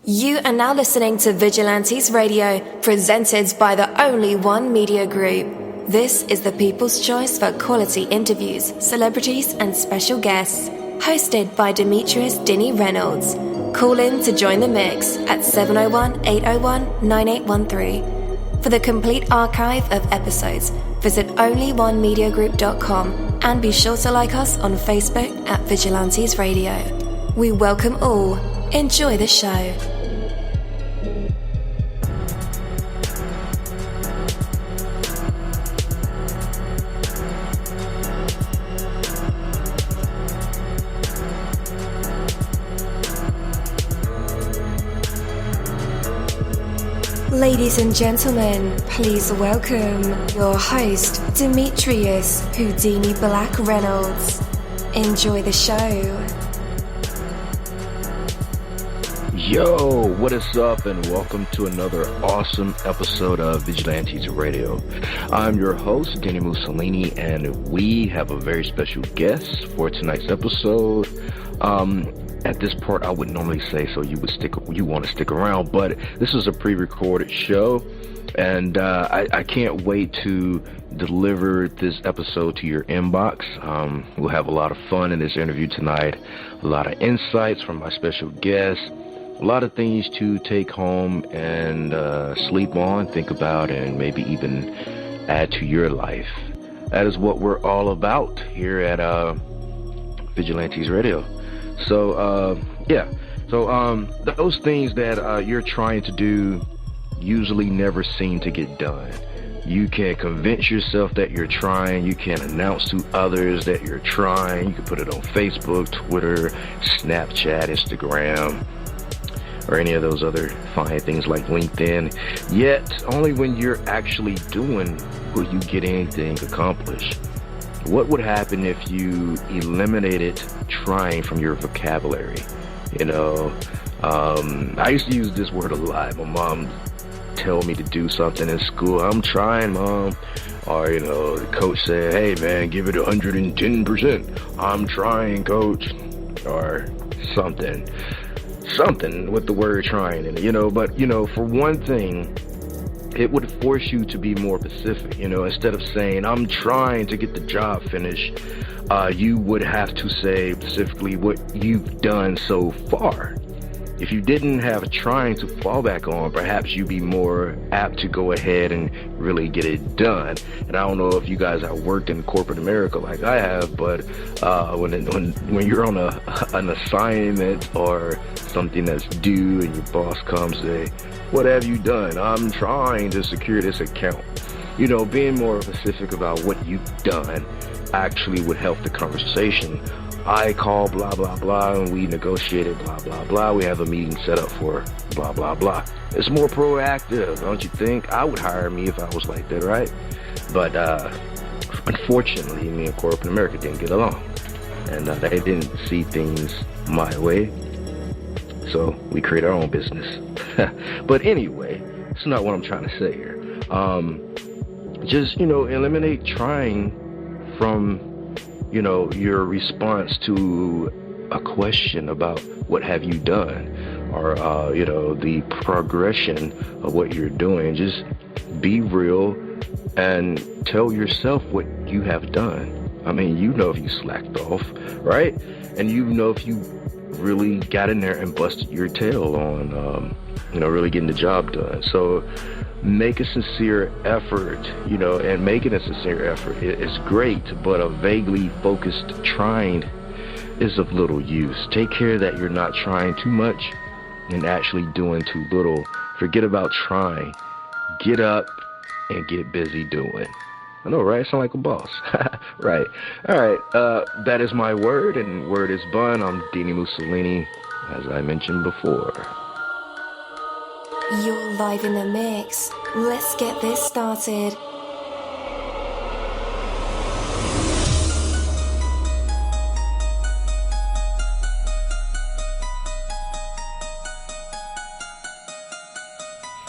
You are now listening to Vigilantes Radio, presented by the only one media group. This is the people's choice for quality interviews, celebrities, and special guests. Hosted by Demetrius Dini Reynolds. Call in to join the mix at 701-801-9813. For the complete archive of episodes, visit onlyonemediagroup.com and be sure to like us on Facebook at Vigilantes Radio. We welcome all. Enjoy the show. Ladies and gentlemen, please welcome your host, Demetrius Houdini Black Reynolds. Enjoy the show. Yo, what is up, and welcome to another awesome episode of Vigilantes Radio. I'm your host, dini-mussolini, and we have a very special guest for tonight's episode. At this part, I would normally say so you want to stick around, but this is a pre-recorded show, and I can't wait to deliver this episode to your inbox. We'll have a lot of fun in this interview tonight, a lot of insights from my special guest, a lot of things to take home and sleep on, think about, and maybe even add to your life. That is what we're all about here at Vigilantes Radio. So, those things that you're trying to do usually never seem to get done. You can convince yourself that you're trying. You can announce to others that you're trying. You can put it on Facebook, Twitter, Snapchat, Instagram, or any of those other fine things like LinkedIn. Yet, only when you're actually doing will you get anything accomplished. What would happen if you eliminated trying from your vocabulary? I used to use this word a lot. My mom tell me to do something in school. I'm trying, Mom. Or, the coach said, hey, man, give it 110%. I'm trying, Coach. Or something with the word trying in it, But, for one thing, it would force you to be more specific, instead of saying, I'm trying to get the job finished, you would have to say specifically what you've done so far. If you didn't have trying to fall back on, perhaps you'd be more apt to go ahead and really get it done. And I don't know if you guys have worked in corporate America like I have, but when you're on an assignment or something that's due and your boss comes and say, what have you done? I'm trying to secure this account. Being more specific about what you've done actually would help the conversation. I call blah, blah, blah, and we negotiated blah, blah, blah. We have a meeting set up for blah, blah, blah. It's more proactive, don't you think? I would hire me if I was like that, right? But unfortunately, me and corporate America didn't get along. And they didn't see things my way. So we create our own business. But anyway, that's not what I'm trying to say here. Just, eliminate trying from, your response to a question about what have you done, or, the progression of what you're doing. Just be real and tell yourself what you have done. I mean, if you slacked off, right? And if you really got in there and busted your tail on, really getting the job done. So make a sincere effort, and making a sincere effort is great, but a vaguely focused trying is of little use. Take care that you're not trying too much and actually doing too little. Forget about trying. Get up and get busy doing. I know, right? I sound like a boss. Right. All right. That is my word, and word is bun. I'm dini-mussolini, as I mentioned before. You're live in the mix. Let's get this started.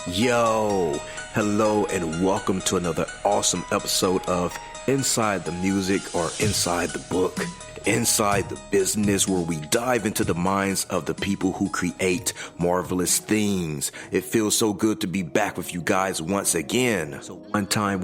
Yo, hello, and welcome to another awesome episode of Inside the Music or Inside the Book. Inside the Business, where we dive into the minds of the people who create marvelous things. It feels so good to be back with you guys once again. So one time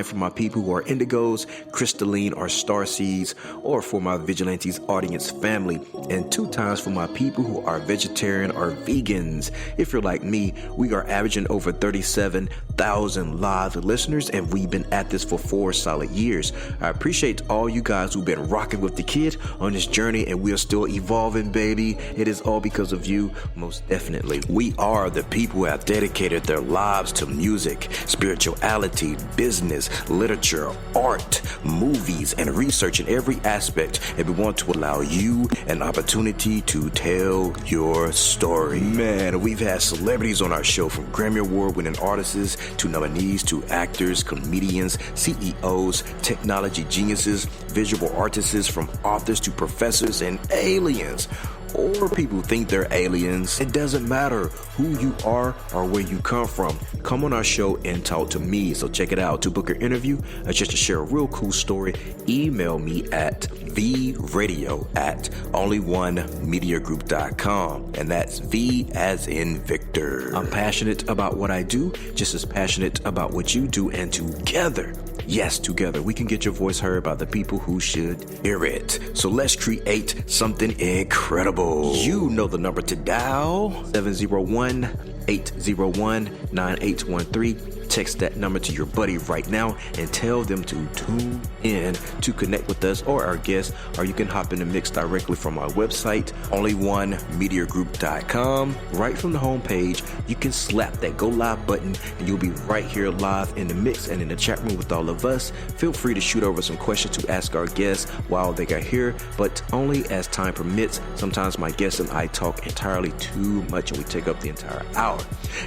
for my people who are indigos, crystalline or starseeds, or for my Vigilantes audience family, and 2 times for my people who are vegetarian or vegans. If you're like me, we are averaging over 37,000 live listeners, and we've been at this for 4 solid years. I appreciate all you guys who've been rocking with the kid on this journey, and we are still evolving, baby. It is all because of you, most definitely. We are the people who have dedicated their lives to music, spirituality, business, literature, art, movies, and research in every aspect, and we want to allow you an opportunity to tell your story. Man, we've had celebrities on our show, from Grammy Award-winning artists to nominees to actors, comedians, CEOs, technology geniuses, visual artists, from authors to professors and aliens. Or people think they're aliens. It doesn't matter who you are or where you come from. Come on our show and talk to me. So check it out. To book an interview or just to share a real cool story, email me at vradio@onlyonemediagroup.com. And that's V as in Victor. I'm passionate about what I do, just as passionate about what you do, and together, yes, together, we can get your voice heard by the people who should hear it. So let's create something incredible. You know the number to dial, 701-801-9813. Text that number to your buddy right now and tell them to tune in to connect with us or our guests, or you can hop in the mix directly from our website, onlyonemediagroup.com. Right from the homepage, you can slap that go live button and you'll be right here live in the mix and in the chat room with all of us. Feel free to shoot over some questions to ask our guests while they are here, but only as time permits. Sometimes my guests and I talk entirely too much and we take up the entire hour.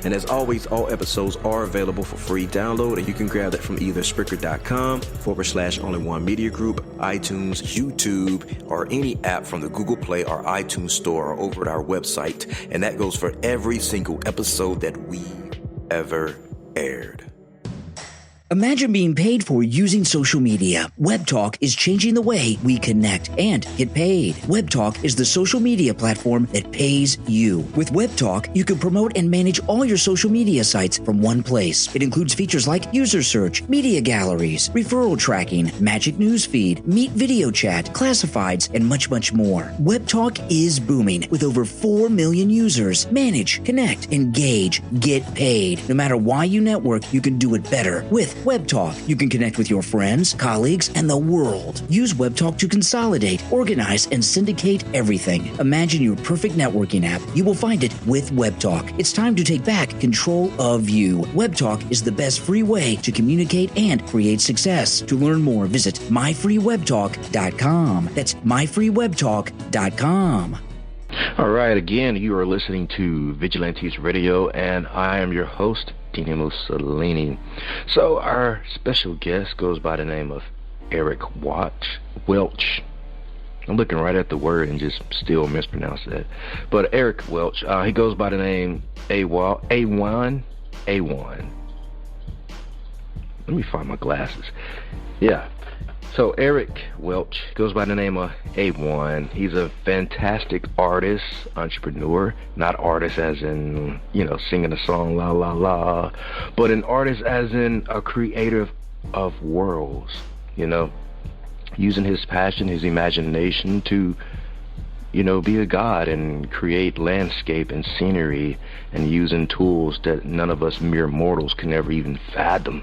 And as always, all episodes are available for free download, and you can grab that from either Spreaker.com/onlyonemediagroup, iTunes, YouTube, or any app from the Google Play or iTunes Store, or over at our website. And that goes for every single episode that we ever aired. Imagine being paid for using social media. WebTalk is changing the way we connect and get paid. WebTalk is the social media platform that pays you. With WebTalk, you can promote and manage all your social media sites from one place. It includes features like user search, media galleries, referral tracking, magic newsfeed, Meet video chat, classifieds, and much, much more. WebTalk is booming with over 4 million users. Manage, connect, engage, get paid. No matter why you network, you can do it better with WebTalk. You can connect with your friends, colleagues, and the world. Use WebTalk to consolidate, organize, and syndicate everything. Imagine your perfect networking app. You will find it with WebTalk. It's time to take back control of you. WebTalk is the best free way to communicate and create success. To learn more, visit myfreewebtalk.com. That's myfreewebtalk.com. All right, again, you are listening to Vigilantes Radio, and I am your host, dini-mussolini. So our special guest goes by the name of eric-welch. I'm looking right at the word and just still mispronounce that. But Eric-welch, he goes by the name AWAN. Let me find my glasses. Yeah. So Eric-welch goes by the name of AWAN. He's a fantastic artist, entrepreneur, not artist as in, singing a song, la, la, la, but an artist as in a creator of worlds, using his passion, his imagination to, be a god and create landscape and scenery, and using tools that none of us mere mortals can ever even fathom.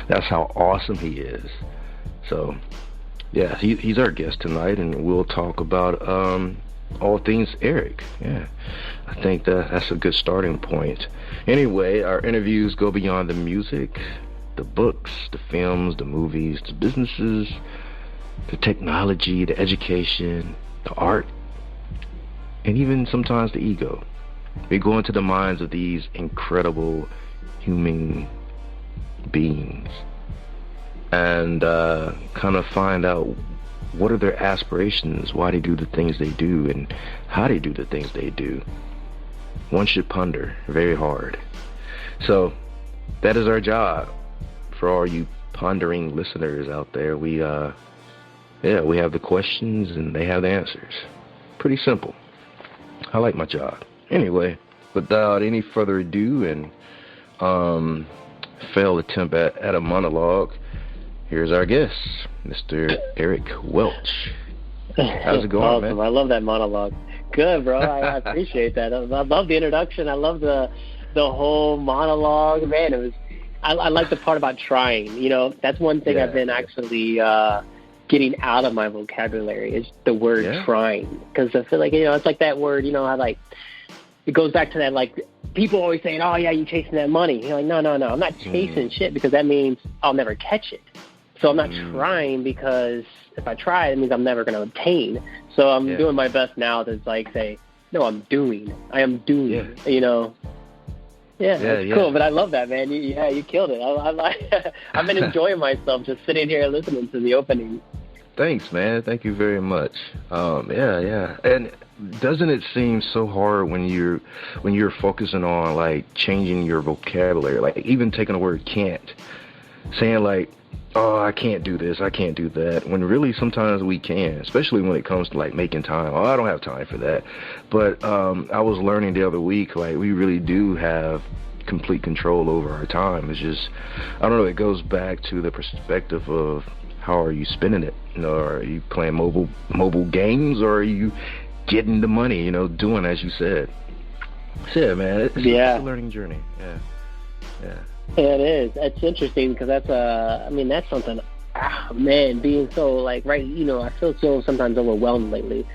That's how awesome he is. So, yeah, he's our guest tonight, and we'll talk about all things Eric. Yeah, I think that's a good starting point. Anyway, our interviews go beyond the music, the books, the films, the movies, the businesses, the technology, the education, the art, and even sometimes the ego. We go into the minds of these incredible human beings and kind of find out what are their aspirations, why they do the things they do, and how they do the things they do. One should ponder very hard. So that is our job for all you pondering listeners out there. We yeah, we have the questions and they have the answers. Pretty simple. I like my job. Anyway, without any further ado and failed attempt at a monologue, here's our guest, Mr. Eric Welch. How's it going, awesome, man? I love that monologue. Good, bro. I appreciate that. I love the introduction. I love the whole monologue. Man, it was. I like the part about trying. You know, that's one thing I've been actually getting out of my vocabulary is the word trying, because I feel like, you know, it's like that word. You know, it goes back to that, like, people always saying, "Oh yeah, you chasing that money." You're like, no, I'm not chasing shit, because that means I'll never catch it. So I'm not trying, because if I try, it means I'm never going to obtain. So I'm doing my best now to, like, say, no, I am doing, you know. That's cool. But I love that, man. You killed it. I've been enjoying myself just sitting here listening to the opening. Thanks, man. Thank you very much. And doesn't it seem so hard when you're focusing on, like, changing your vocabulary, like even taking the word can't, saying like, oh, I can't do this, I can't do that, when really sometimes we can, especially when it comes to, like, making time. Oh, I don't have time for that. But I was learning the other week, like, we really do have complete control over our time. It's just, I don't know, it goes back to the perspective of how are you spending it? You know, are you playing mobile games, or are you getting the money, you know, doing as you said? So, yeah, man, it's a learning journey. Yeah, it is. It's interesting, because that's something, man, being so, like, right, you know, I feel so sometimes overwhelmed lately,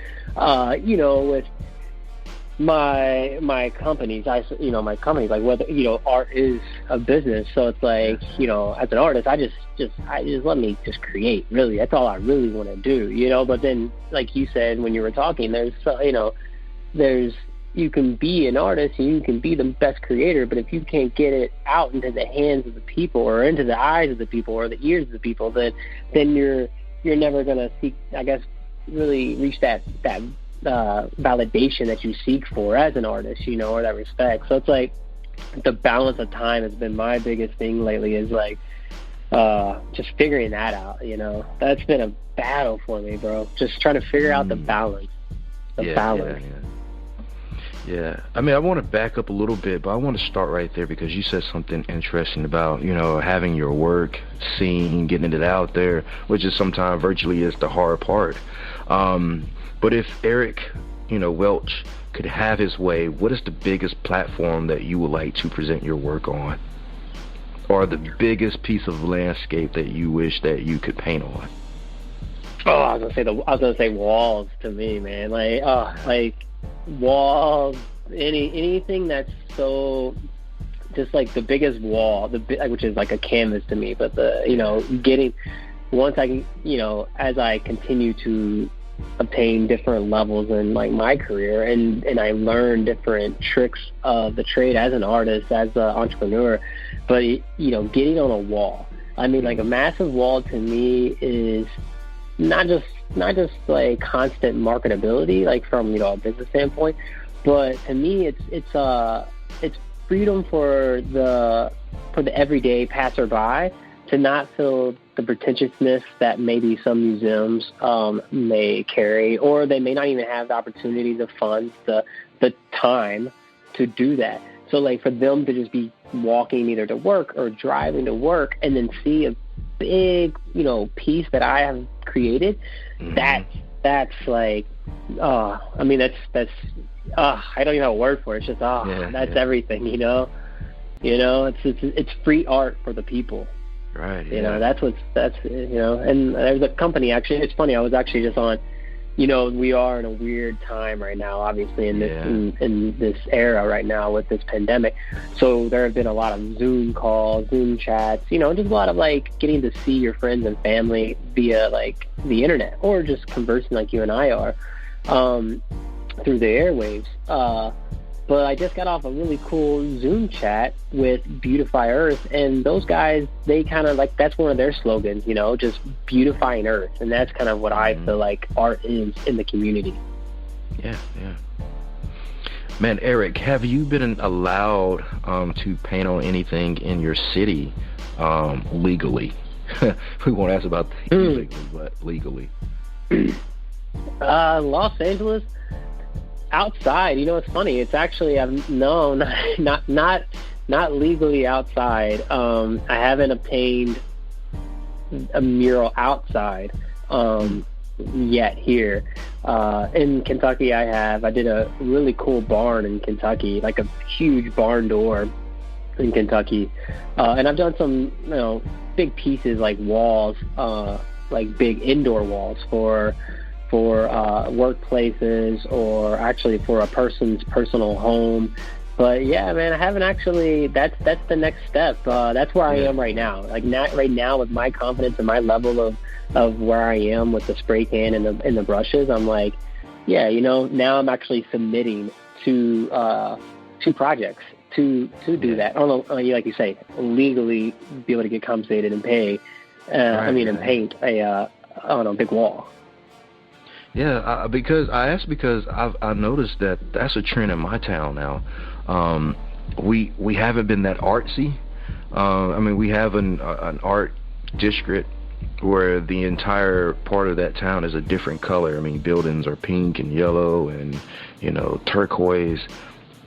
you know, with my companies, like, whether, you know, art is a business, so it's like, you know, as an artist, I just let me just create, really, that's all I really want to do, you know. But then, like you said when you were talking, you can be an artist and you can be the best creator, but if you can't get it out into the hands of the people, or into the eyes of the people, or the ears of the people, then you're never gonna seek, I guess, really reach that validation that you seek for as an artist, you know, or that respect. So it's like the balance of time has been my biggest thing lately, is like just figuring that out, you know. That's been a battle for me, bro. Just trying to figure out the balance. Yeah, I mean, I want to back up a little bit, but I want to start right there, because you said something interesting about, you know, having your work seen, getting it out there, which is sometimes virtually is the hard part. But if Eric, you know, Welch could have his way, what is the biggest platform that you would like to present your work on? Or the biggest piece of landscape that you wish that you could paint on? Oh, I was gonna say walls to me, man. Like walls, anything that's so, just like the biggest wall, which is like a canvas to me. But once I can, you know, as I continue to obtain different levels in, like, my career, and I learn different tricks of the trade as an artist, as an entrepreneur. But, you know, getting on a wall, I mean, like, a massive wall to me is not just like constant marketability, like, from, you know, a business standpoint, but to me it's freedom for the everyday passerby to not feel the pretentiousness that maybe some museums may carry, or they may not even have the opportunity, the funds, the time to do that. So, like, for them to just be walking either to work or driving to work, and then see a big, you know, piece that I have created, that's like, I mean, that's I don't even have a word for it. It's just, that's everything, you know. You know, it's free art for the people. Right. You know, that's you know. And there's a company, actually, it's funny, I was actually just on, you know, we are in a weird time right now, obviously, in this in this era right now with this pandemic. So there have been a lot of Zoom calls, Zoom chats, you know, just a lot of, like, getting to see your friends and family via, like, the internet, or just conversing like you and I are through the airwaves. But I just got off a really cool Zoom chat with Beautify Earth, and those guys, they kind of, like, that's one of their slogans, you know, just beautifying Earth. And that's kind of what I feel like art is in the community. Yeah. Man, Eric, have you been allowed to paint on anything in your city legally? We won't ask about illegally, but legally. Los Angeles, outside. You know, it's funny. It's actually not legally outside. I haven't obtained a mural outside yet here. In Kentucky, I did a really cool barn in Kentucky, like a huge barn door in Kentucky. And I've done some, big pieces like walls, like big indoor walls for workplaces, or actually for a person's personal home. But yeah, man, I haven't actually. That's the next step. That's where I am right now. Like right now, with my confidence and my level of where I am with the spray can and the brushes, I'm like, yeah, now I'm actually submitting to projects to do that. I don't know, like you say, legally be able to get compensated and pay. And paint a big wall. Yeah, because I've noticed that's a trend in my town now. We haven't been that artsy. We have an art district where the entire part of that town is a different color. Buildings are pink and yellow and turquoise.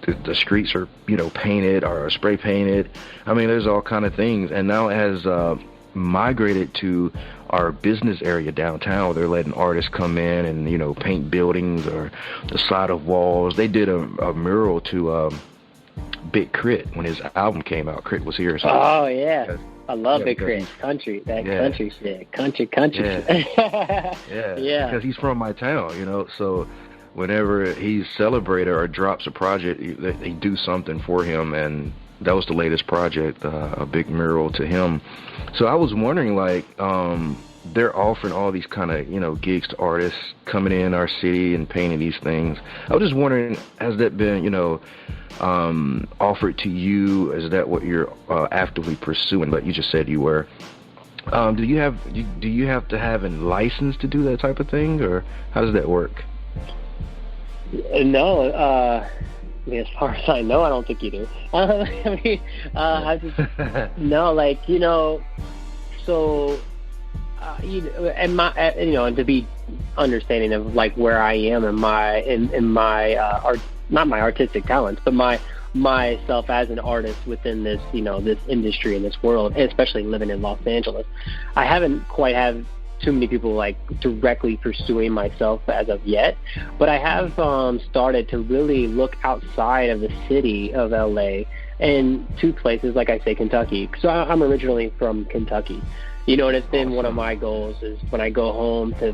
The streets are painted or spray painted. There's all kind of things. And now it has migrated to our business area downtown, where they're letting artists come in and paint buildings or the side of walls. They did a mural to Big Crit when his album came out. Crit was here. Oh yeah, I love Big Crit. Country shit. Country shit. Yeah, because he's from my town, so whenever he's celebrated or drops a project, they do something for him, and that was the latest project, a big mural to him. So I was wondering, they're offering all these kind of, gigs to artists coming in our city and painting these things. I was just wondering, has that been, offered to you? Is that what you're actively pursuing? But you just said you were. Do you have to have a license to do that type of thing, or how does that work? No, as far as I know, I don't think you do. I just so and to be understanding of where I am in my art, not my artistic talents, but myself as an artist within this this industry and this world, especially living in Los Angeles. I haven't quite had too many people directly pursuing myself as of yet, but I have started to really look outside of the city of LA and to places like I say Kentucky. So I'm originally from Kentucky, and it's been one of my goals is when I go home to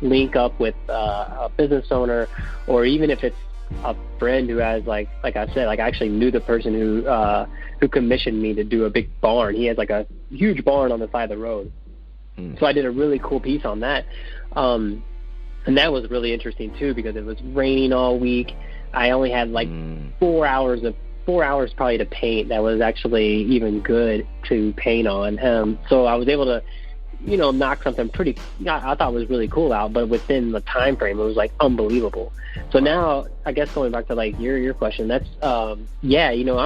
link up with a business owner, or even if it's a friend who has like I said, I actually knew the person who commissioned me to do a big barn. He has a huge barn on the side of the road. So I did a really cool piece on that. And that was really interesting too, because it was raining all week. I only had 4 hours probably to paint. That was actually even good to paint on. So I was able to, knock something pretty, I thought was really cool out, but within the time frame, it was unbelievable. So now, I guess going back to your question, that's, I'm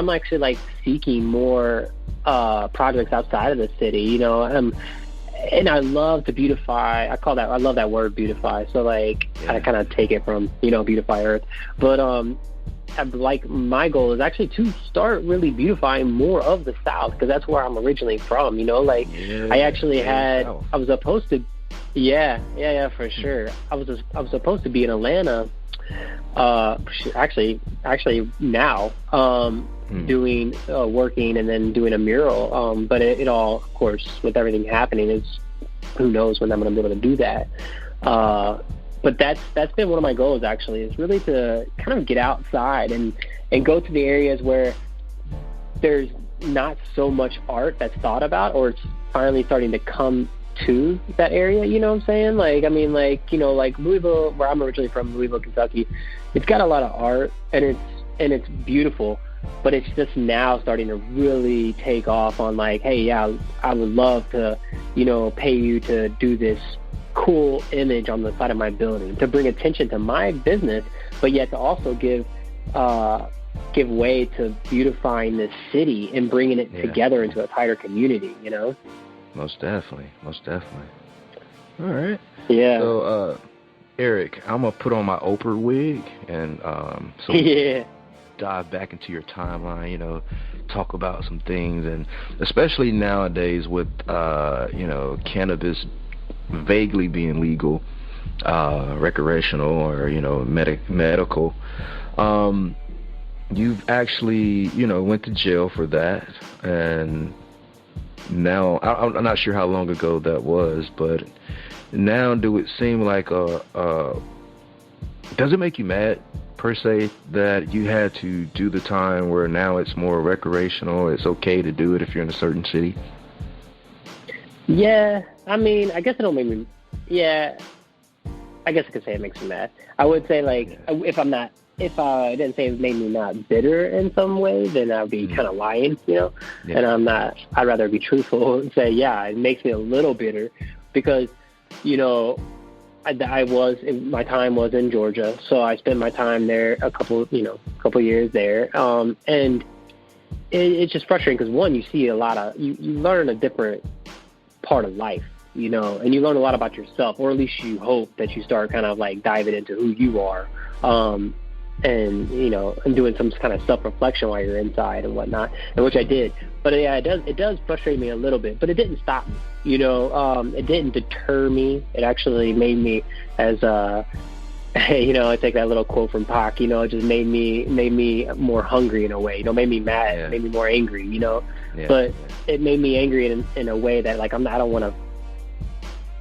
actually seeking more projects outside of the city, and I love to beautify. I love that word, beautify. So I kind of take it from, beautify Earth. But my goal is actually to start really beautifying more of the South, because that's where I'm originally from. I actually I was supposed to. Yeah, for sure. I was supposed to be in Atlanta. Actually now. Doing working and then doing a mural, but it all, of course, with everything happening, is who knows when I'm going to be able to do that. But that's been one of my goals, actually, is really to kind of get outside and go to the areas where there's not so much art that's thought about, or it's finally starting to come to that area. You know what I'm saying? Louisville, where I'm originally from, Louisville, Kentucky, it's got a lot of art, and it's beautiful. But it's just now starting to really take off on hey, yeah, I would love to, pay you to do this cool image on the side of my building to bring attention to my business, but yet to also give way to beautifying this city and bringing it together into a tighter community, Most definitely. All right. Yeah. So, Eric, I'm gonna put on my Oprah wig and so yeah. dive back into your timeline. You know, talk about some things, and especially nowadays with cannabis vaguely being legal, recreational, or medical. You've actually went to jail for that, and now I'm not sure how long ago that was, but now do it seem like does it make you mad per se that you had to do the time where now it's more recreational, it's okay to do it if you're in a certain city? Yeah, I mean, I guess it don't make me, I guess I could say it makes me mad. I would say, like, if I didn't say it made me not bitter in some way, then I'd be kind of lying, Yeah. And I'd rather be truthful and say, it makes me a little bitter because, my time was in Georgia, so I spent my time there a couple years there. And it's just frustrating because, one, you see a lot of, you learn a different part of life, and you learn a lot about yourself, or at least you hope that you start kind of like diving into who you are. And doing some kind of self-reflection while you're inside and whatnot, and which I did. But it does frustrate me a little bit, but it didn't stop me. It didn't deter me. It actually made me, as I take that little quote from Pac. It just made me more hungry in a way. Made me mad, made me more angry. But it made me angry in a way that, like, I don't want to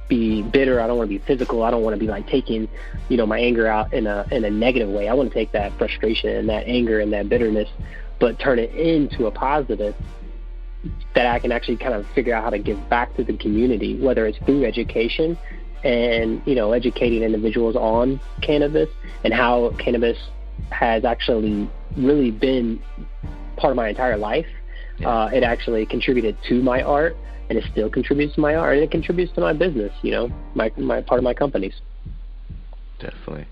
be bitter. I don't want to be physical. I don't want to be like taking, my anger out in a negative way. I want to take that frustration and that anger and that bitterness, but turn it into a positive that I can actually kind of figure out how to give back to the community, whether it's through education and, educating individuals on cannabis and how cannabis has actually really been part of my entire life. It actually contributed to my art, and it still contributes to my art, and it contributes to my business, my part of my companies. Definitely.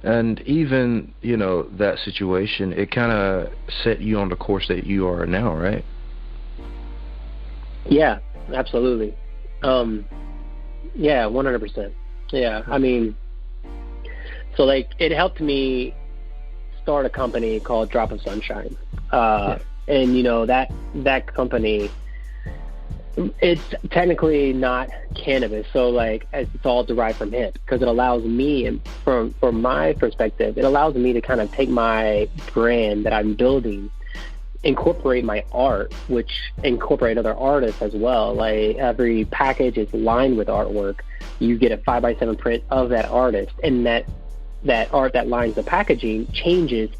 And even, that situation, it kind of set you on the course that you are now, right? Yeah, absolutely. 100%. Yeah, I mean, so, like, it helped me start a company called Drop of Sunshine. And, that company, it's technically not cannabis, so, like, it's all derived from hemp, because it allows me, and from my perspective, it allows me to kind of take my brand that I'm building, incorporate my art, which incorporate other artists as well. Like, every package is lined with artwork. You get a 5x7 print of that artist, and that art that lines the packaging changes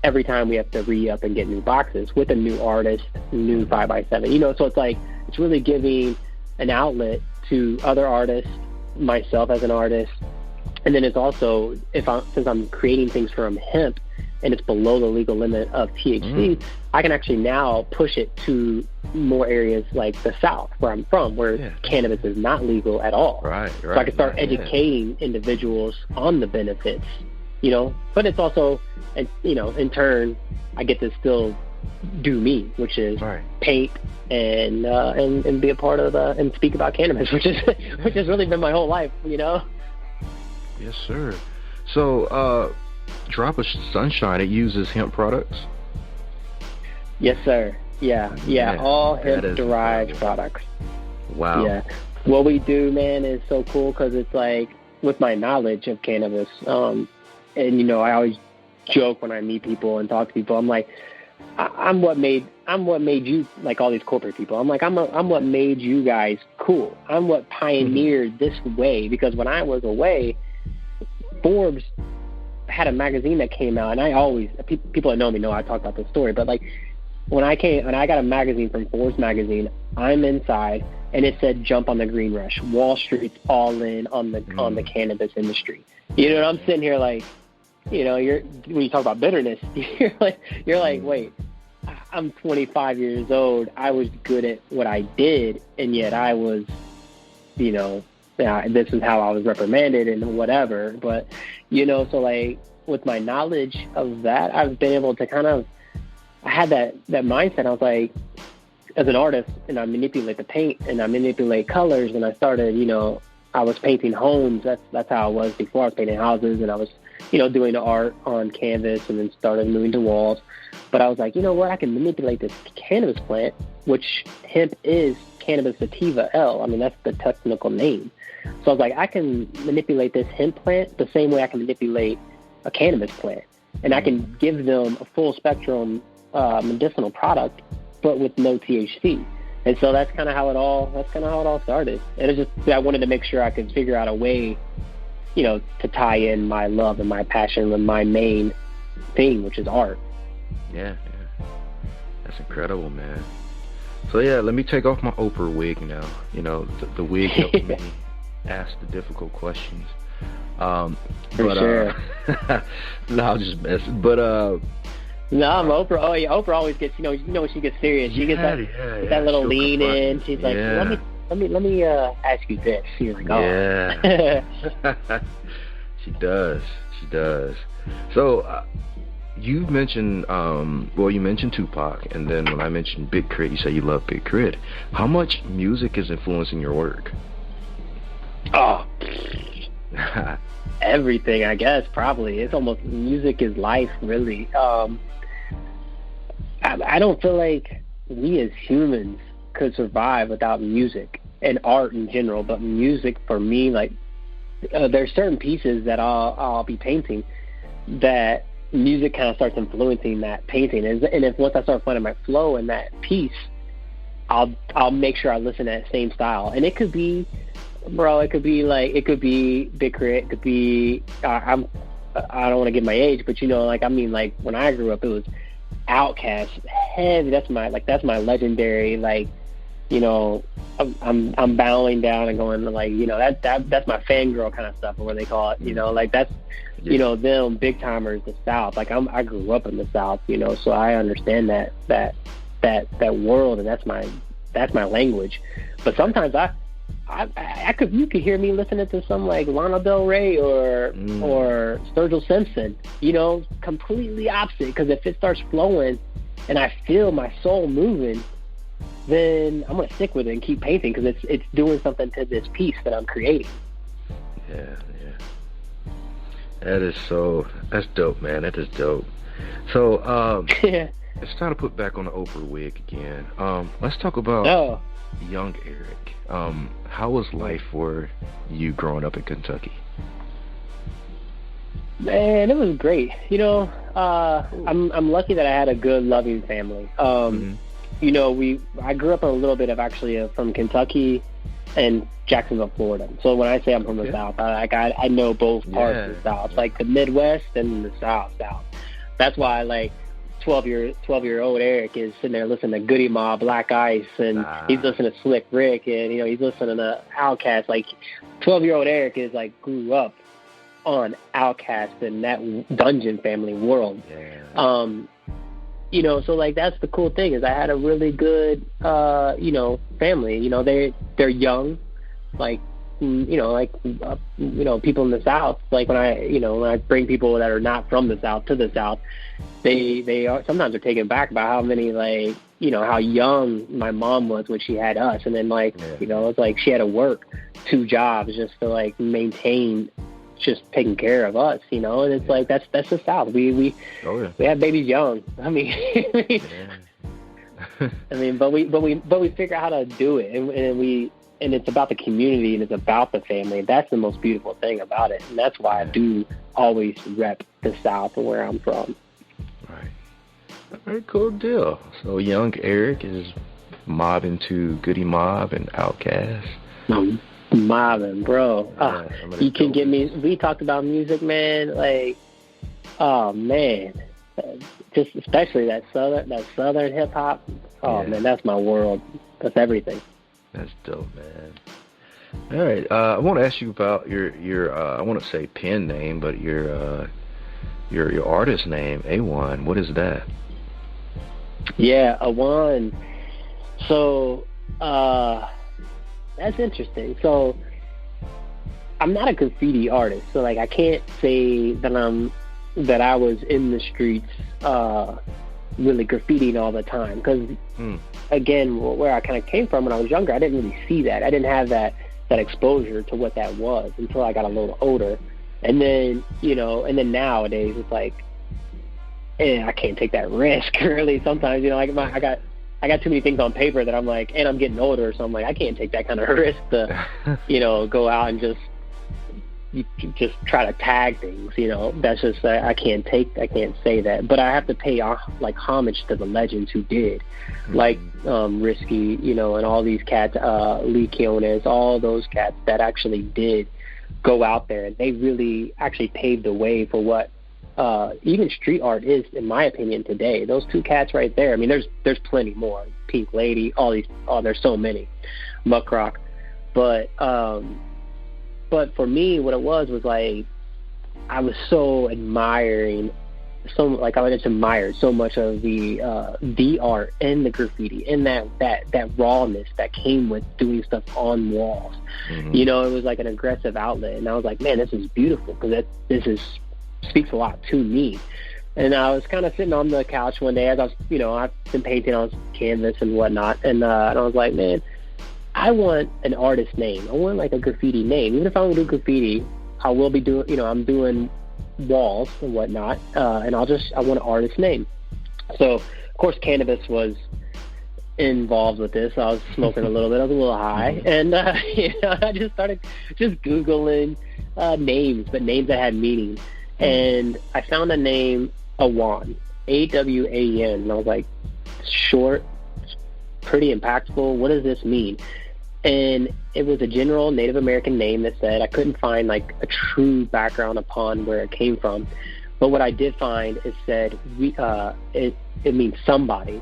every time we have to re-up and get new boxes with a new artist, new 5x7. So it's like, it's really giving an outlet to other artists, myself as an artist, and then it's also, since I'm creating things from hemp and it's below the legal limit of THC, I can actually now push it to more areas like the South, where I'm from, where cannabis is not legal at all. Right. So I can start educating individuals on the benefits, but it's also, in turn, I get to still do me, which is paint and be a part of and speak about cannabis, which has really been my whole life, Yes, sir. So, Drop of Sunshine, it uses hemp products? Yes, sir. Yeah, all hemp-derived products. Wow. Yeah. What we do, man, is so cool, because it's like, with my knowledge of cannabis, and, I always joke when I meet people and talk to people, I'm like, I'm what made you, like all these corporate people. I'm like, I'm what made you guys cool. I'm what pioneered this way, because when I was away, Forbes had a magazine that came out, and I always, people that know me know I talk about this story, but like, when I got a magazine from Forbes magazine, I'm inside, and it said, "Jump on the green rush. Wall Street's all in on the cannabis industry." I'm sitting here like, when you talk about bitterness, you're like, wait, I'm 25 years old. I was good at what I did, and yet I was, this is how I was reprimanded and whatever. But, so like, with my knowledge of that, I've been able to kind of, I had that mindset. I was like, as an artist, and I manipulate the paint and I manipulate colors, and I started, I was painting homes. That's how I was before. I was painting houses, and I was, doing the art on canvas, and then started moving to walls. But I was like, you know what? I can manipulate this cannabis plant, which hemp is Cannabis sativa L. I mean, that's the technical name. So I was like, I can manipulate this hemp plant the same way I can manipulate a cannabis plant, and I can give them a full spectrum medicinal product, but with no THC. And so that's kind of how it all started. And it's just, I wanted to make sure I could figure out a way, to tie in my love and my passion with my main thing, which is art. Yeah. That's incredible, man. So yeah, let me take off my Oprah wig now. The wig helped me ask the difficult questions. For sure. No, I'll just mess. But no, I'm Oprah. Oh yeah, Oprah always gets, when she gets serious, she gets that little lean in. She's like, let me ask you this. She's like, oh. Yeah. She does. So you mentioned, you mentioned Tupac, and then when I mentioned Big Crit, you say you love Big Crit. How much music is influencing your work? Oh, everything, I guess, probably. It's almost, music is life, really. I don't feel like we as humans could survive without music and art in general, but music for me, like, there's certain pieces that I'll be painting that music kind of starts influencing that painting. And if once I start finding my flow in that piece, I'll make sure I listen to that same style. And it could be, it could be Big Crit, it could be, I don't want to give my age, but when I grew up, it was Outkast, heavy. That's my legendary, I'm bowing down and going that's my fangirl kind of stuff, or what they call it, that's, them big timers, the South. I grew up in the South, so I understand that world, and that's my language. But sometimes you could hear me listening to some like Lana Del Rey or Sturgill Simpson, completely opposite. Because if it starts flowing and I feel my soul moving, then I'm gonna stick with it and keep painting, because it's doing something to this piece that I'm creating. Yeah. That's dope, man. That is dope. So it's time to put back on the Oprah wig again. Let's talk about young Eric. How was life for you growing up in Kentucky? Man, it was great. I'm lucky that I had a good, loving family. I grew up a little bit from Kentucky and Jacksonville, Florida. So when I say I'm from the South, I know both parts of the South, like the Midwest and the South. That's why 12-year-old Eric is sitting there listening to Goody Mob, Black Ice, and he's listening to Slick Rick, and he's listening to Outkast. 12-year-old Eric is grew up on Outkast and that Dungeon Family world. So that's the cool thing, is I had a really good family. They're young, people in the South. When I bring people that are not from the South to the South, they are sometimes are taken back by how many how young my mom was when she had us, and then it's she had to work 2 jobs just to maintain just taking care of us, and it's that's the South. We have babies young. But we figure out how to do it, and it's about the community, and it's about the family. That's the most beautiful thing about it, and that's why I do always rep the South and where I'm from. Right. All right, cool deal. So young Eric is mobbing to Goody Mob and Outkast. Mobbing, bro. You can get me. We talked about music, man. Oh man, just especially that southern hip hop. Oh man, that's my world. That's everything. That's dope, man. All right, I want to ask you about your I want to say pen name, but your artist name, AWAN. What is that? Yeah, AWAN. So that's interesting. So I'm not a graffiti artist, so I can't say that I was in the streets really graffitiing all the time, because again, where I kind of came from when I was younger, I didn't really see that. I didn't have that that exposure to what that was until I got a little older. And then, and then nowadays it's like, I can't take that risk really. Sometimes, like I got too many things on paper that I'm like, and I'm getting older, so I'm like, I can't take that kind of risk to, go out and just try to tag things. That's just, I can't say that. But I have to pay like homage to the legends who did, like Risky, and all these cats, Lee Kiones, all those cats that actually did go out there, and they really actually paved the way for what even street art is, in my opinion, today. Those two cats right there. I mean, there's plenty more. Pink Lady, there's so many. Muckrock, but for me, what it was like I was so admiring. I just admired so much of the art and the graffiti and that rawness that came with doing stuff on walls. Mm-hmm. It was like an aggressive outlet, and I was like, man, this is beautiful because speaks a lot to me. And I was kind of sitting on the couch one day as I was, I've been painting on canvas and whatnot, and I was like, man, I want an artist name. I want like a graffiti name. Even if I don't do graffiti, I will be doing, I'm doing walls and whatnot, and I want an artist name. So of course cannabis was involved with this. I was smoking a little bit. I was a little high, and I just started Googling names, but names that had meaning. And I found the name AWAN, AWAN, and I was like, short, pretty impactful. What does this mean? And it was a general Native American name that said, I couldn't find like a true background upon where it came from. But what I did find is said, it means somebody.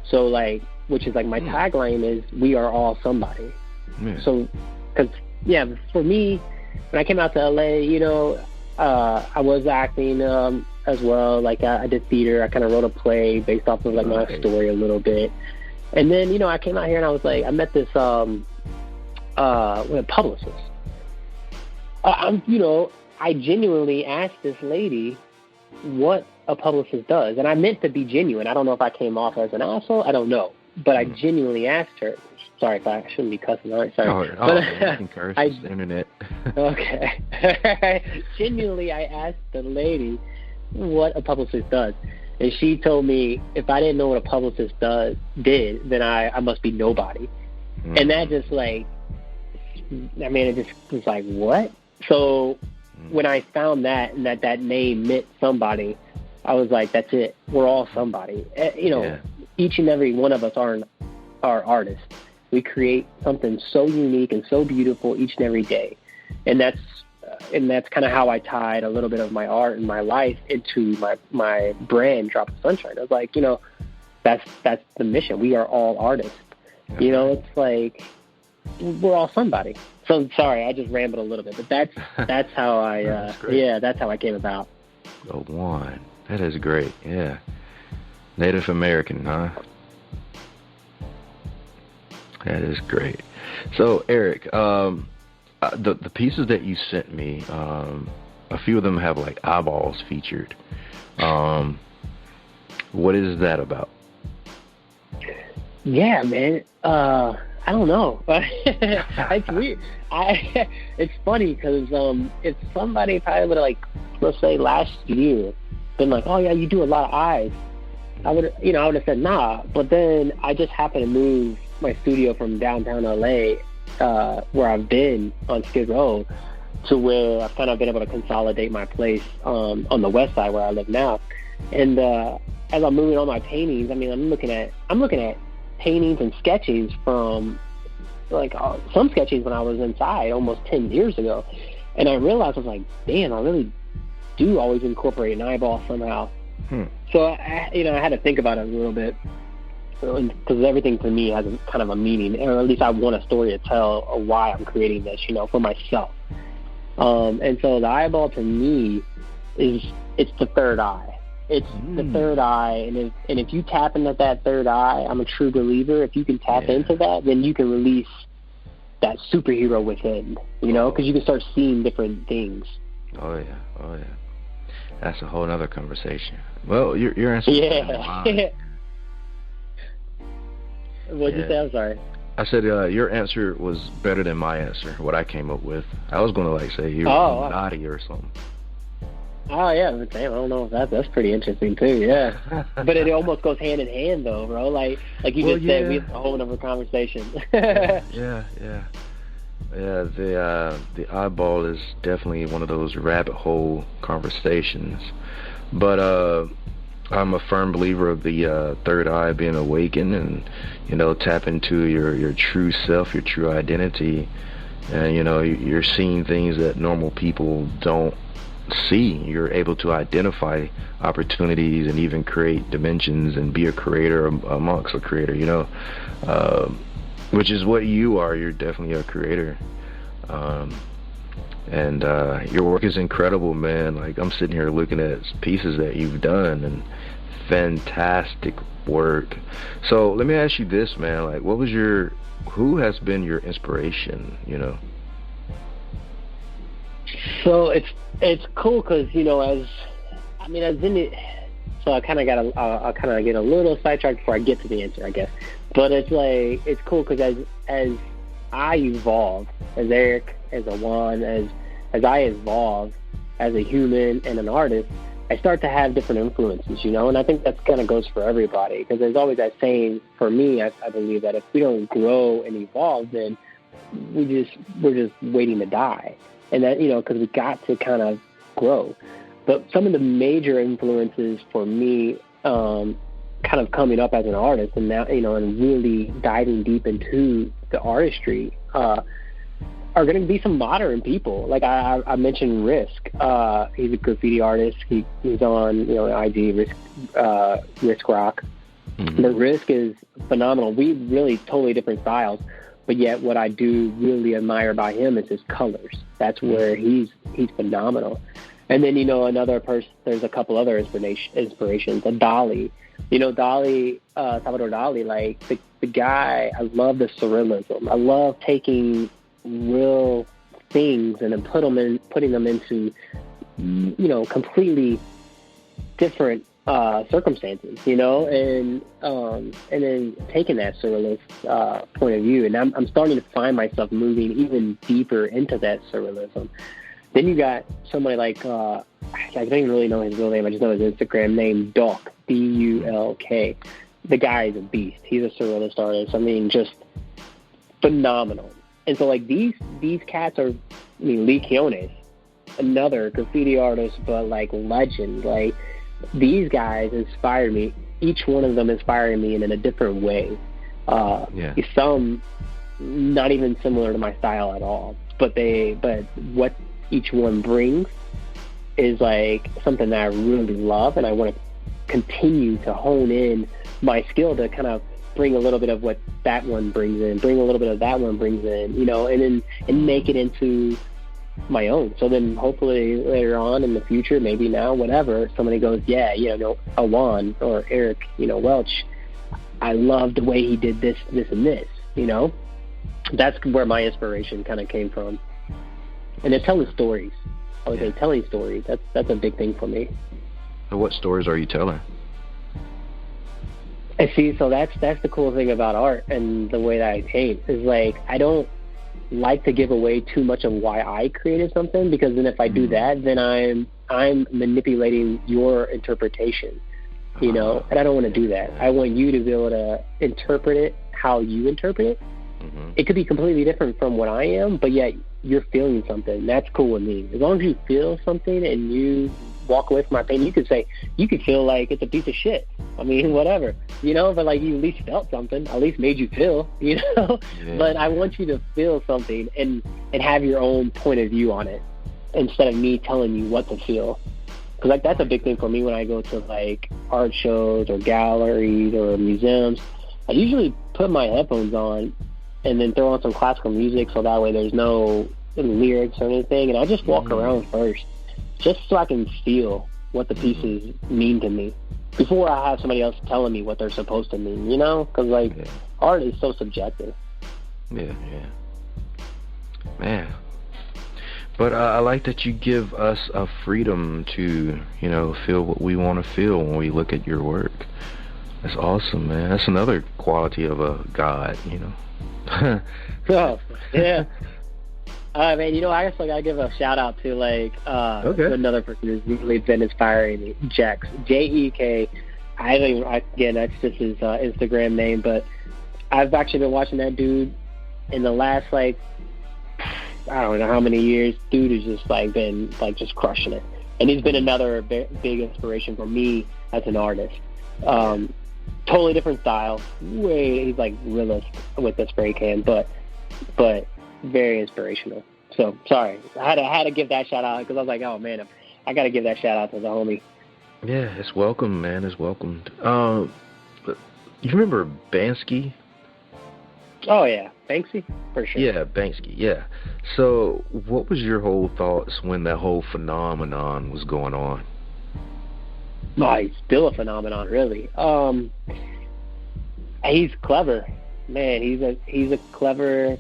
So like, which is like my tagline is, we are all somebody. So, because, for me, when I came out to LA, I was acting as well. Like I did theater. I kind of wrote a play based off of like my story a little bit. And then, I came out here and I was like, I met this publicist. I genuinely asked this lady what a publicist does. And I meant to be genuine. I don't know if I came off as an asshole. I don't know. But I genuinely asked her. Sorry if I shouldn't be cussing. All right, sorry. You can curse. It's the internet. Okay. Genuinely, I asked the lady what a publicist does. And she told me if I didn't know what a publicist did, then I must be nobody. Mm. And that just like, it just was like, what? So when I found that and that name meant somebody, I was like, that's it. We're all somebody. Each and every one of us are artists. We create something so unique and so beautiful each and every day. And that's kind of how I tied a little bit of my art and my life into my brand, Drop of Sunshine. I was like, that's the mission. We are all artists. Okay. It's like we're all somebody. So sorry, I just rambled a little bit, but that's how I that's how I came about. AWAN. That is great. Yeah. Native American, huh? That is great. So, Eric, the pieces that you sent me, a few of them have like eyeballs featured. What is that about? Yeah, man. I don't know. It's weird. It's funny because if somebody probably would have, like, let's say last year, been like, oh yeah, you do a lot of eyes, I would have said nah. But then I just happened to move my studio from downtown LA, where I've been on Skid Row, to where I've kind of been able to consolidate my place on the west side where I live now. And as I'm moving on my paintings, I'm looking at paintings and sketches from like some sketches when I was inside almost 10 years ago, and I realized I was like, damn, I really do always incorporate an eyeball somehow. So I had to think about it a little bit, because everything for me has kind of a meaning, or at least I want a story to tell of why I'm creating this, for myself. And so the eyeball to me it's the third eye. It's the third eye, and if you tap into that third eye, I'm a true believer. If you can tap into that, then you can release that superhero within, because you can start seeing different things. Oh yeah. That's a whole other conversation. Well, you're answering. Yeah. What'd you say? I'm sorry. I said your answer was better than my answer, what I came up with. I was going to like say you're naughty or something. Oh, yeah, damn, I don't know if that's pretty interesting, too, yeah. But it almost goes hand in hand, though, bro. Like you just said, we had a whole other conversation. Yeah, the eyeball is definitely one of those rabbit hole conversations. But I'm a firm believer of the third eye being awakened and, tap into your true self, your true identity. And, you're seeing things that normal people don't see. You're able to identify opportunities and even create dimensions and be a creator amongst a creator, which is what you are. You're definitely a creator. And your work is incredible, man. Like, I'm sitting here looking at pieces that you've done, and fantastic work. So let me ask you this, man. Like, who has been your inspiration, So it's cool because, so I kind of get a little sidetracked before I get to the answer, I guess. But it's cool because as I evolve, as Eric, as AWAN, as I evolve as a human and an artist, I start to have different influences, and I think that kind of goes for everybody, because there's always that saying, for me, I believe that if we don't grow and evolve, then we're just waiting to die. And that, because we got to kind of grow. But some of the major influences for me, kind of coming up as an artist and now, and really diving deep into the artistry, are going to be some modern people. Like I mentioned Risk. He's a graffiti artist. He's on, IG, Risk Rock. Mm-hmm. But Risk is phenomenal. We really totally different styles. But yet what I do really admire by him is his colors. That's where he's phenomenal. And then, another person, there's a couple other inspirations. Dali. Salvador Dali, like the guy, I love the surrealism. I love taking real things and then putting them into, completely different circumstances, and then taking that surrealist point of view, and I'm starting to find myself moving even deeper into that surrealism. Then you got somebody like I don't even really know his real name. I just know his Instagram name, Dulk, D-U-L-K. The guy is a beast. He's a surrealist artist. I mean, just phenomenal. And so like these cats are, Lee Quiones, another graffiti artist, but like legend. Like, these guys inspire me. Each one of them inspired me in a different way. Some not even similar to my style at all. But what each one brings is like something that I really love, and I want to continue to hone in my skill to kind of bring a little bit of what that one brings in, bring a little bit of that one brings in, and make it into my own. So then hopefully later on in the future, maybe now, whatever, somebody goes, AWAN or Eric, Welch, I love the way he did this, and this, That's where my inspiration kind of came from. And then telling stories. I would say telling stories. That's a big thing for me. So what stories are you telling? I see, so that's the cool thing about art and the way that I paint is like I don't like to give away too much of why I created something, because then if I do that, then I'm manipulating your interpretation, and I don't want to do that. I want you to be able to interpret it how you interpret it. Mm-hmm. It could be completely different from what I am, but yet you're feeling something. That's cool with me. As long as you feel something and you walk away from my painting, you could feel like it's a piece of shit. I mean, whatever, but like you at least felt something, at least made you feel, Yeah. But I want you to feel something and have your own point of view on it instead of me telling you what to feel. Because like that's a big thing for me when I go to like art shows or galleries or museums. I usually put my headphones on and then throw on some classical music so that way there's no lyrics or anything, and I just walk around first just so I can feel what the pieces mean to me before I have somebody else telling me what they're supposed to mean, because art is so subjective. Yeah. Man. But I like that you give us a freedom to, feel what we want to feel when we look at your work. That's awesome, man. That's another quality of a god, Oh, yeah. Man, I guess I gotta give a shout out to to another person who's really been inspiring me, Jex, Jek. Again, that's just his Instagram name, but I've actually been watching that dude in the last I don't know how many years. Dude has just been just crushing it, and he's been another big inspiration for me as an artist. Totally different style. He's realist with the spray can, but very inspirational. So sorry, I had to give that shout out because I was like, oh man, I got to give that shout out to the homie. Yeah, it's welcome, man. It's welcomed. You remember Banksy? Oh yeah, Banksy for sure. Yeah, Banksy. Yeah. So, what was your whole thoughts when that whole phenomenon was going on? Oh, he's still a phenomenon, really. He's clever, man. He's a clever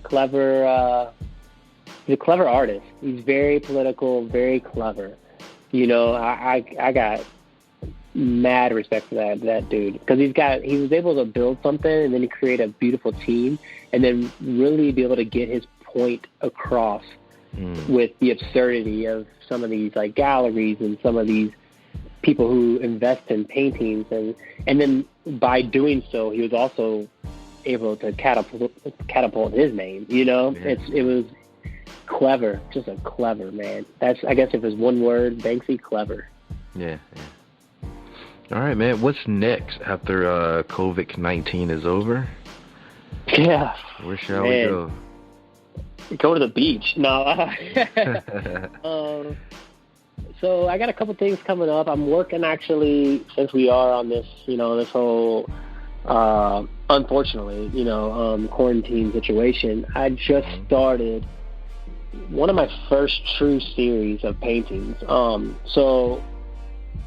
artist. He's very political, very clever. I got mad respect for that dude because he was able to build something and then create a beautiful team and then really be able to get his point across with the absurdity of some of these galleries and some of these people who invest in paintings, and then by doing so, he was also able to catapult his name. It was clever, just a clever man. That's, I guess, if it's one word, Banksy, clever. Yeah. All right, man. What's next after COVID-19 is over? Yeah. Where shall we go? Go to the beach. No. So I got a couple things coming up. I'm working actually, since we are on this, this whole, unfortunately, quarantine situation. I just started one of my first true series of paintings. So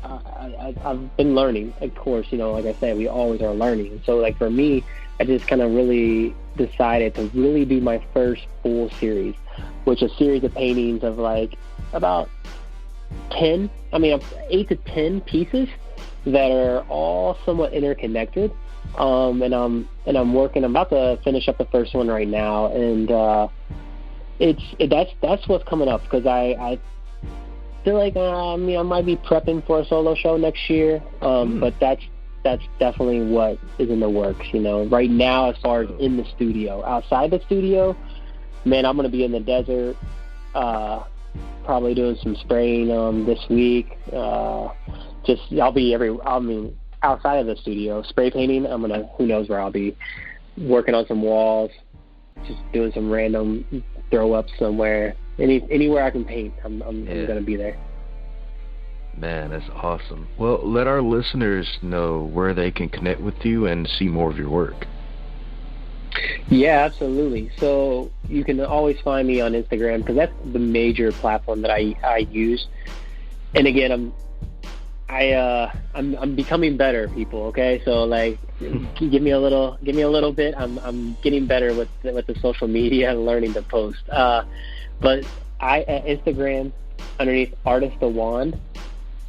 I've been learning, of course, like I said, we always are learning. So for me, I just kind of really decided to really do my first full series, which is a series of paintings of about 8 to 10 pieces that are all somewhat interconnected. And I'm about to finish up the first one right now, and that's what's coming up, because I feel like I might be prepping for a solo show next year, but that's definitely what is in the works. Right now, as far as in the studio, outside the studio, man, I'm gonna be in the desert, probably doing some spraying this week. Outside of the studio, spray painting. Who knows where I'll be, working on some walls, just doing some random throw up somewhere. Anywhere I can paint, I'm gonna be there. Man, that's awesome. Well, let our listeners know where they can connect with you and see more of your work. Yeah, absolutely. So you can always find me on Instagram, because that's the major platform that I use. And again, I'm becoming better, people. Okay, so give me a little bit. I'm getting better with the social media and learning to post. But at Instagram underneath Artist AWAN,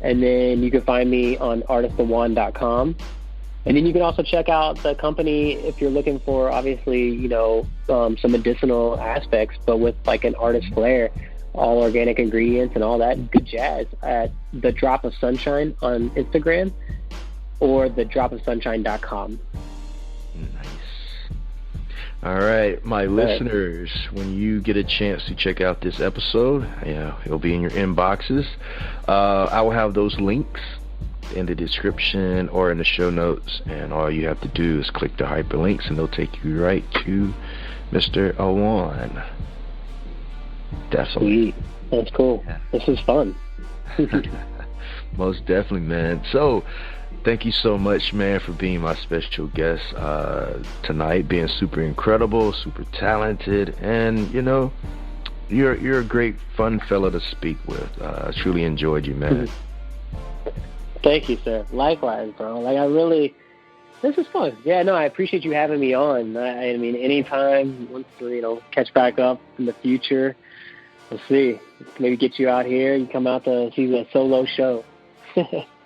and then you can find me on artistawan.com. And then you can also check out the company if you're looking for, obviously, some medicinal aspects, but with an artist flair, all organic ingredients and all that good jazz, at The Drop of Sunshine on Instagram or thedropofsunshine.com. Nice. All right, my listeners, when you get a chance to check out this episode, it'll be in your inboxes. I will have those links in the description or in the show notes, and all you have to do is click the hyperlinks and they'll take you right to Mr. AWAN. Definitely. Sweet. That's cool. Yeah. This is fun. Most definitely, man. So thank you so much, man, for being my special guest tonight, being super incredible, super talented, and you're a great fun fella to speak with. I truly enjoyed you, man. Thank you, sir. Likewise, bro. This is fun. Yeah, no, I appreciate you having me on. I mean, anytime, once catch back up in the future, we'll see. Maybe get you out here. You come out to see the solo show.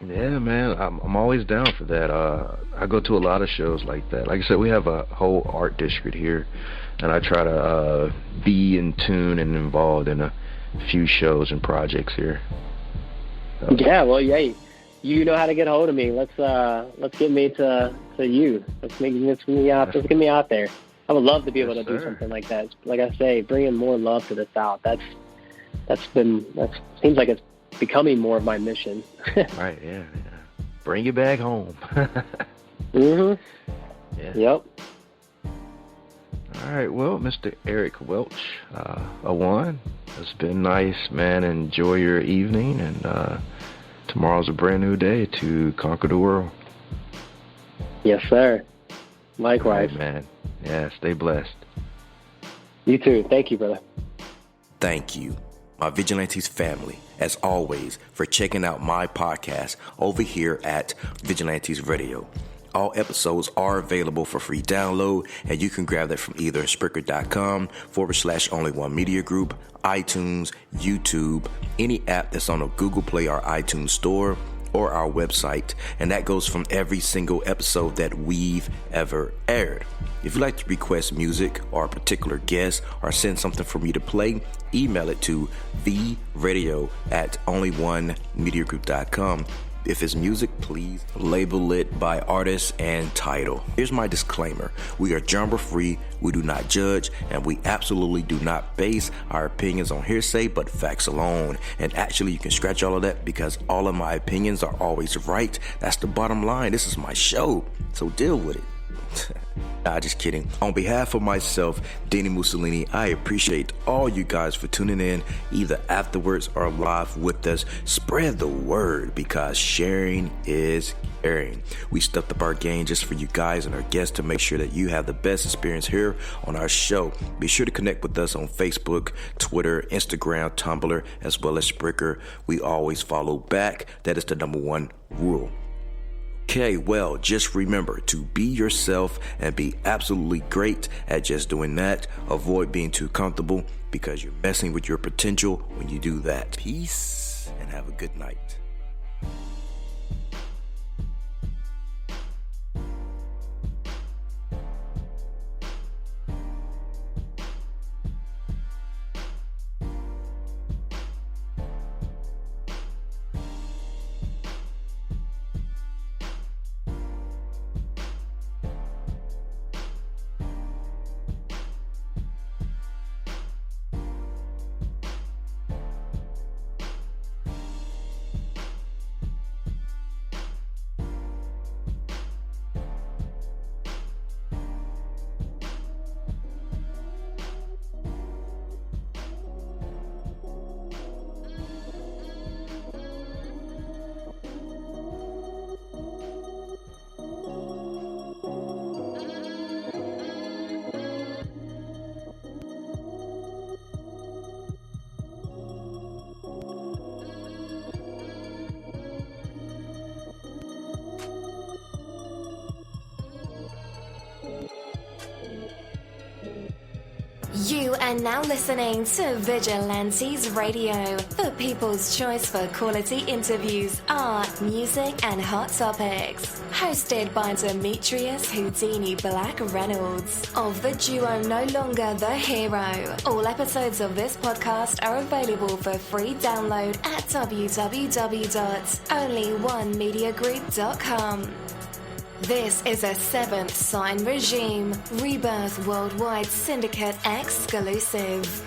Yeah, man, I'm always down for that. I go to a lot of shows like that. Like I said, we have a whole art district here, and I try to be in tune and involved in a few shows and projects here. So. Yeah, well, yeah, you know how to get a hold of me. Let's get me to you. Let's get me out there. I would love to be able to do something like that. Like I say, bringing more love to the South. That seems like it's becoming more of my mission. Right, yeah. Bring it back home. Mm-hmm. Yeah. Yep. All right, well, Mr. Eric Welch, AWAN, it's been nice, man. Enjoy your evening, and tomorrow's a brand new day to conquer the world. Yes, sir. Likewise. All right, man. Yeah, stay blessed. You too. Thank you, brother. Thank you, my Vigilantes family, as always, for checking out my podcast over here at Vigilantes Radio. All episodes are available for free download, and you can grab that from either Spreaker.com/only1media group, iTunes, YouTube, any app that's on a Google Play or iTunes store, or our website, and that goes from every single episode that we've ever aired. If you'd like to request music or a particular guest or send something for me to play, email it to theradio@only1mediagroup.com. If it's music, please label it by artist and title. Here's my disclaimer. We are genre free, we do not judge, and we absolutely do not base our opinions on hearsay but facts alone. And actually, you can scratch all of that because all of my opinions are always right. That's the bottom line. This is my show, so deal with it. Nah, just kidding. On behalf of myself, Dini-Mussolini, I appreciate all you guys for tuning in, either afterwards or live with us. Spread the word, because sharing is caring. We stepped up our game just for you guys and our guests to make sure that you have the best experience here on our show. Be sure to connect with us on Facebook, Twitter, Instagram, Tumblr, as well as Spreaker. We always follow back. That is the #1 rule. Okay, well, just remember to be yourself and be absolutely great at just doing that. Avoid being too comfortable, because you're messing with your potential when you do that. Peace, and have a good night. You are now listening to Vigilantes Radio, the people's choice for quality interviews, art, music, and hot topics. Hosted by Demetrius Houdini Black Reynolds of the duo No Longer the Hero. All episodes of this podcast are available for free download at www.onlyonemediagroup.com. This is a 7th Sign Regime Rebirth Worldwide Syndicate exclusive.